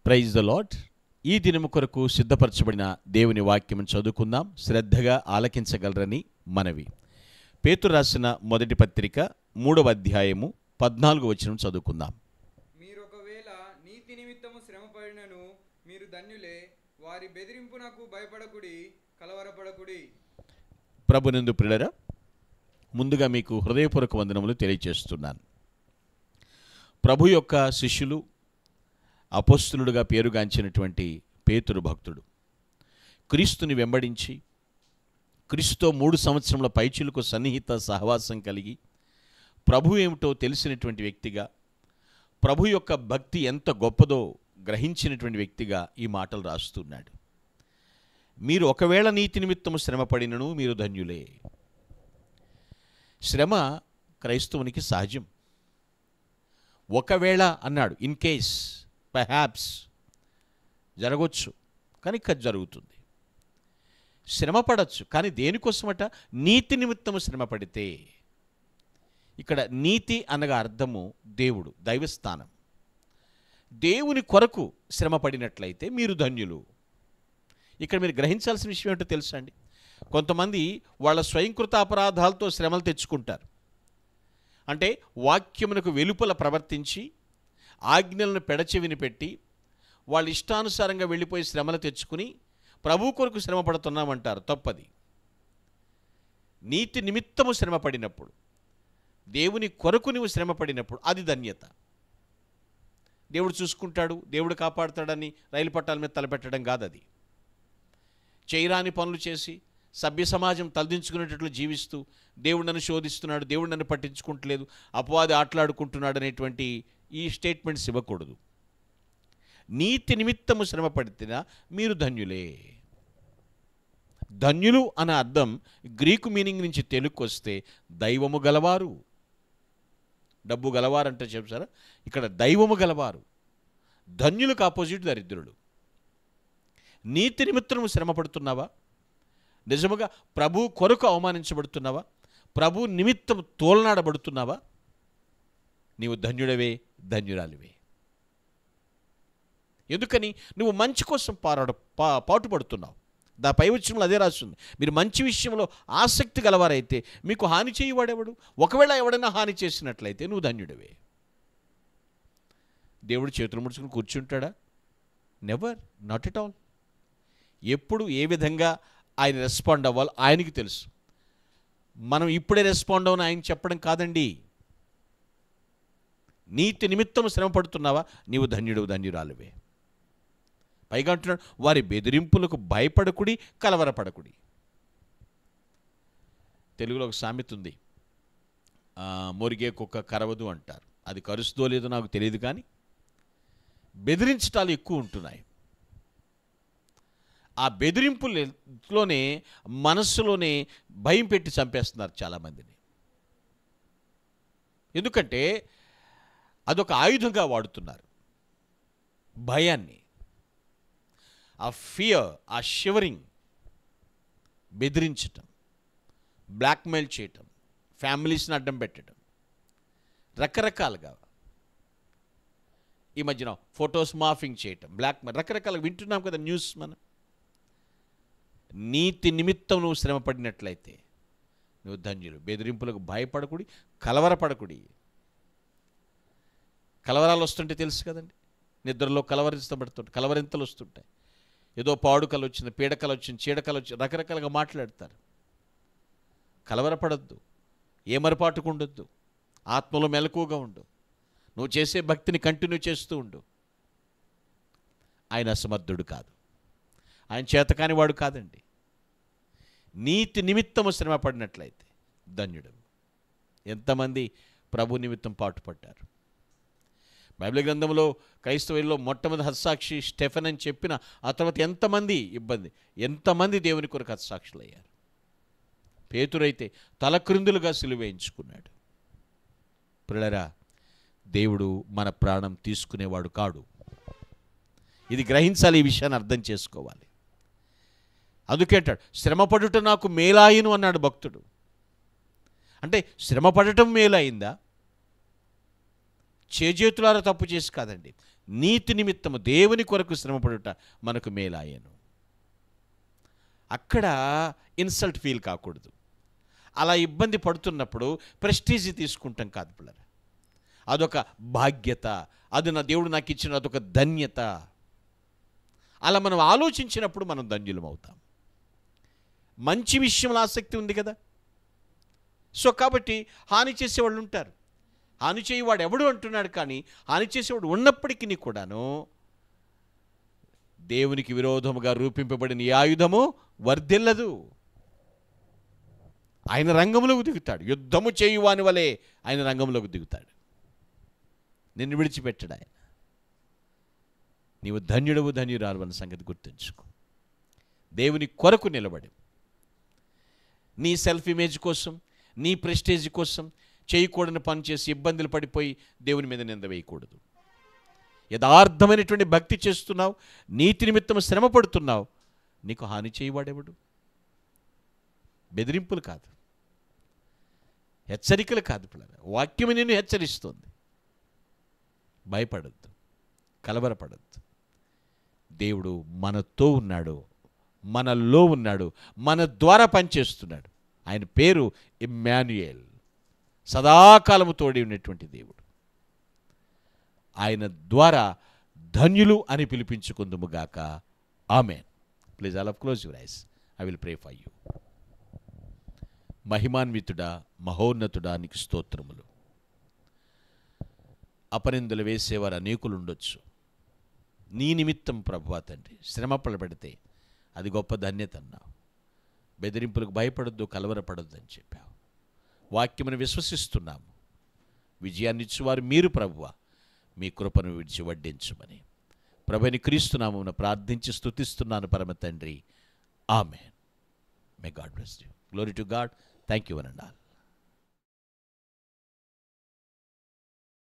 Praise the lord. ఈ దినము కొరకు సిద్ధపరచబడిన దేవుని వాక్యం చదువుకుందాం. శ్రద్ధగా ఆలకించగలరని మనవి. పేతురు రాసిన మొదటి పత్రిక 3వ అధ్యాయము 14వ వచనం చదువుకుందాం. మీరొకవేళ నీతి నిమిత్తము శ్రమపడినను మీరు ధన్యులే. వారి బెదిరింపునకు భయపడకుడి, కలవరపడకుడి. ప్రభునందు ప్రియులారా, ముందుగా మీకు హృదయపూర్వక వందనములు తెలియజేస్తున్నాను. ప్రభు యొక్క శిష్యులు, అపోస్తలుడుగా పేరుగాంచినటువంటి పేతురు భక్తుడు క్రీస్తుని వెంబడించి క్రీస్తుతో 3 సంవత్సరముల పైచిలుకు సన్నిహిత సహవాసం కలిగి ప్రభు ఏమిటో తెలిసినటువంటి వ్యక్తిగా, ప్రభు యొక్క భక్తి ఎంత గొప్పదో గ్రహించినటువంటి వ్యక్తిగా ఈ మాటలు రాస్తున్నాడు. మీరు ఒకవేళ నీతి నిమిత్తము శ్రమపడినను మీరు ధన్యులే. శ్రమ క్రైస్తవునికి సహజం. ఒకవేళ అన్నాడు, ఇన్ కేస్, పర్హాప్స్, జరగవచ్చు, కానీ జరుగుతుంది. శ్రమ పడవచ్చు, కానీ దేనికోసమట? నీతి నిమిత్తము శ్రమ పడితే. ఇక్కడ నీతి అనగా అర్థము దేవుడు, దైవస్థానం. దేవుని కొరకు శ్రమ పడినట్లయితే మీరు ధన్యులు. ఇక్కడ మీరు గ్రహించాల్సిన విషయం ఏంటో తెలుసా అండి? కొంతమంది వాళ్ళ స్వయంకృత అపరాధాలతో శ్రమలు తెచ్చుకుంటారు. అంటే వాక్యమునకు వెలుపల ప్రవర్తించి ఆజ్ఞలను పెడచెవిని పెట్టి వాళ్ళ ఇష్టానుసారంగా వెళ్ళిపోయి శ్రమలు తెచ్చుకుని ప్రభు కొరకు శ్రమ పడుతున్నామంటారు. తప్పది. నీతి నిమిత్తము శ్రమ పడినప్పుడు, దేవుని కొరకు నువ్వు శ్రమ పడినప్పుడు అది ధన్యత. దేవుడు చూసుకుంటాడు, దేవుడు కాపాడుతాడని రైలు పట్టాల మీద తలపెట్టడం కాదు. అది చేయరాని పనులు చేసి సభ్య సమాజం తలదించుకునేటట్లు జీవిస్తూ దేవుడు నన్ను శోధిస్తున్నాడు, దేవుడు నన్ను పట్టించుకుంటలేదు, అపవాది ఆటలాడుకుంటున్నాడు అనేటువంటి ఈ స్టేట్మెంట్స్ ఇవ్వకూడదు. నీతి నిమిత్తము శ్రమ పడితేనా మీరు ధన్యులే. ధన్యులు అన్న అర్థం గ్రీకు మీనింగ్ నుంచి తెలుగుకు వస్తే దైవము గలవారు. డబ్బు గలవారంటే చెప్తారా? ఇక్కడ దైవము గలవారు. ధన్యులకు ఆపోజిట్ దరిద్రులు. నీతి నిమిత్తము శ్రమ పడుతున్నావా? నిజముగా ప్రభు కొరకు అవమానించబడుతున్నావా? ప్రభు నిమిత్తం తోలనాడబడుతున్నావా? నీవు ధన్యుడవే, ధన్యురాలివే. ఎందుకని? నువ్వు మంచి కోసం పాటుపడుతున్నావు. పై వచనంలో అదే రాస్తుంది. మీరు మంచి విషయంలో ఆసక్తి గలవారైతే మీకు హాని చేయవాడెవడు? ఒకవేళ ఎవడైనా హాని చేసినట్లయితే నువ్వు ధన్యుడవే. దేవుడు చేతులు ముడుచుకుని కూర్చుంటాడా? Never, not at all. ఎప్పుడు ఏ విధంగా ఆయన రెస్పాండ్ అవ్వాలి ఆయనకి తెలుసు. మనం ఇప్పుడే రెస్పాండ్ అవ్వని ఆయన చెప్పడం కాదండి. నీతి నిమిత్తం శ్రమ పడుతున్నావా? నీవు ధన్యుడు, ధన్యురాలువే. పైగా అంటున్నాడు, వారి బెదిరింపులకు భయపడకుడి, కలవరపడకుడి. తెలుగులో ఒక సామెత ఉంది, మొరిగే కుక్క కరవదు అంటారు. అది కరుస్తుందో లేదో నాకు తెలియదు, కానీ బెదిరించటాలు ఎక్కువ ఉంటున్నాయి. ఆ బెదిరింపులోనే మనస్సులోనే భయం పెట్టి చంపేస్తున్నారు చాలామందిని. ఎందుకంటే అదొక ఆయుధంగా వాడుతున్నారు. భయాన్ని, ఆ ఫియర్, ఆ షివరింగ్, బెదిరించటం, బ్లాక్మెయిల్ చేయటం, ఫ్యామిలీస్ని అడ్డం పెట్టడం, రకరకాలుగా. ఈ మధ్యన ఫొటోస్ మాఫింగ్ చేయటం, బ్లాక్మెయిల్, రకరకాలుగా వింటున్నాం కదా న్యూస్. మనం నీతి నిమిత్తం నువ్వు శ్రమ పడినట్లయితే నువ్వు ధన్యులు. బెదిరింపులకు భయపడకుడి, కలవరపడకుడి. కలవరాలు వస్తుంటే తెలుసు కదండి, నిద్రలో కలవరింతలు వస్తుంటాయి. ఏదో పాడుకలు వచ్చింది, పీడకలు వచ్చింది, చీడకలు వచ్చింది, రకరకాలుగా మాట్లాడతారు. కలవరపడద్దు, ఏమరపాటుకు ఉండొద్దు, ఆత్మలో మెలకువగా ఉండు. నువ్వు చేసే భక్తిని కంటిన్యూ చేస్తూ ఉండు. ఆయన అసమర్థుడు కాదు, ఆయన చేతకాని వాడు కాదండి. నీతి నిమిత్తము శ్రమ పడినట్లయితే ధన్యుడు. ఎంతమంది ప్రభు నిమిత్తం పాటుపడ్డారు. బైబిల్ గ్రంథంలో క్రైస్తవుల్లో మొట్టమొదటి హతసాక్షి స్టెఫెన్ అని చెప్పిన ఆ తర్వాత ఎంతమంది దేవుని కొరకు హతసాక్షులు అయ్యారు. పేతురైతే తలక్రిందులుగా సిలువేయించుకున్నాడు. ప్రియులారా, దేవుడు మన ప్రాణం తీసుకునేవాడు కాడు. ఇది గ్రహించాలి, ఈ విషయాన్ని అర్థం చేసుకోవాలి. అందుకే అంటాడు, శ్రమపడుట నాకు మేలాయను అన్నాడు భక్తుడు. అంటే శ్రమ పడటం మేలైందా? చేజేతులారా తప్పు చేసి కాదండి, నీతి నిమిత్తము దేవుని కొరకు శ్రమపడుట మనకు మేలాయను. అక్కడ ఇన్సల్ట్ ఫీల్ కాకూడదు. అలా ఇబ్బంది పడుతున్నప్పుడు ప్రెస్టీజ్ తీసుకుంటాం కాదు పిల్లలు. అదొక బాధ్యత, అది నా దేవుడు నాకు ఇచ్చిన అదొక ధన్యత. అలా మనం ఆలోచించినప్పుడు మనం ధన్యులం అవుతాం. మంచి విషయంలో ఆసక్తి ఉంది కదా. సో కాబట్టి హాని చేసేవాళ్ళు ఉంటారు. హాని చేయవాడు ఎవడు అంటున్నాడు, కానీ హాని చేసేవాడు ఉన్నప్పటికీ కూడాను దేవునికి విరోధముగా రూపింపబడిన ఈ ఆయుధము వర్ధిల్లదు. ఆయన రంగంలోకి దిగుతాడు. యుద్ధము చేయువాని వలె ఆయన రంగంలోకి దిగుతాడు. నిన్ను విడిచిపెట్టడు ఆయన. నీవు ధన్యుడవు, ధన్యురాలు అన్న సంగతి గుర్తుంచుకో. దేవుని కొరకు నిలబడి నీ సెల్ఫ్ ఇమేజ్ కోసం, నీ ప్రెస్టేజ్ కోసం చేయకూడని పని చేసి ఇబ్బందులు పడిపోయి దేవుని మీద నింద వేయకూడదు. యథార్థమైనటువంటి భక్తి చేస్తున్నావు, నీతి నిమిత్తం శ్రమ పడుతున్నావు, నీకు హాని చేయవాడెవడు? బెదిరింపులు కాదు, హెచ్చరికలు కాదు పిల్లలు. వాక్యం నిన్ను హెచ్చరిస్తుంది. భయపడద్దు, కలవరపడద్దు. దేవుడు మనతో ఉన్నాడు, మనలో ఉన్నాడు, మన ద్వారా పనిచేస్తున్నాడు. ఆయన పేరు ఇమ్మాన్యుయేల్, సదాకాలము తోడి ఉన్నటువంటి దేవుడు. ఆయన ద్వారా ధన్యులు అని పిలిపించుకుందుముగాక. ఆమేన్. Please all of close your eyes. I will pray for you. మహిమాన్వితుడా, మహోన్నతుడా, నీకు స్తోత్రములు. అపనిందలు వేసేవారు అనేకులు ఉండొచ్చు. నీ నిమిత్తం ప్రభువా తండ్రి శ్రమ పడబడితే అది గొప్ప ధన్యత అన్నావు. బెదిరింపులకు భయపడొద్దు, కలవరపడొద్దు అని చెప్పావు. వాక్యమును విశ్వసిస్తున్నాము. విజయాన్నిచ్చువారు మీరు ప్రభువా. మీ కృపను విడిచి వడ్డించుమని ప్రభుని క్రీస్తు నామమున ప్రార్థించి స్తుతిస్తున్నాను పరమ తండ్రి. ఆమేన్. May God bless you. Glory to God. Thank you one and all.